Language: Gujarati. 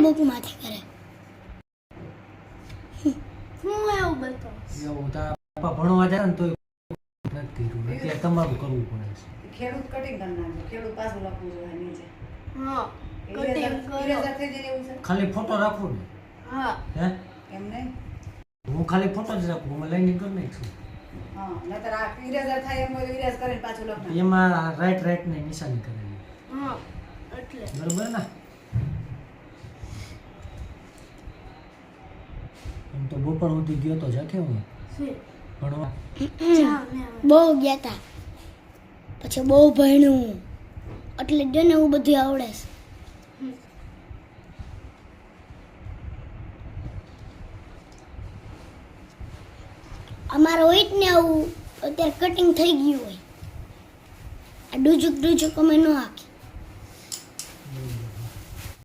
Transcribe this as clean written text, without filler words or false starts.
બુકમાંથી કરે હું એવું બતાવું એવું તારા પપ્પા ભણવા જાય ને તોય નથી કર્યું અત્યારે તમારું કરવું પડે છે ખેડૂત કટિંગ કરી નાખજો ખેડૂત પાછું લખવું જોઈએ નીચે હા ઇરેઝર થઈ જાય એવું છે ખાલી ફોટો રાખો ને હા હે એમ નહીં હું ખાલી ફોટો જ રાખું હું લાઈનિંગ કરી નાખીશું હા નહીતર આ ઇરેઝર થાય એમ હોય ઇરેઝ કરીને પાછું લખવું એમાં રાઈટ ને નિશાની કરેલી હા એટલે બરોબર ને એમ તો બપોર સુધી ગયો તો જકે હું છે ભણવા બહુ ગયા તા પછી બહુ ભણ્યું એટલે જ ને હું બધું આવડે છે અમારે હોય જ ને આવું અત્યારે કટિંગ થઈ ગયું હોય આ ડુચુક અમે ન હાકી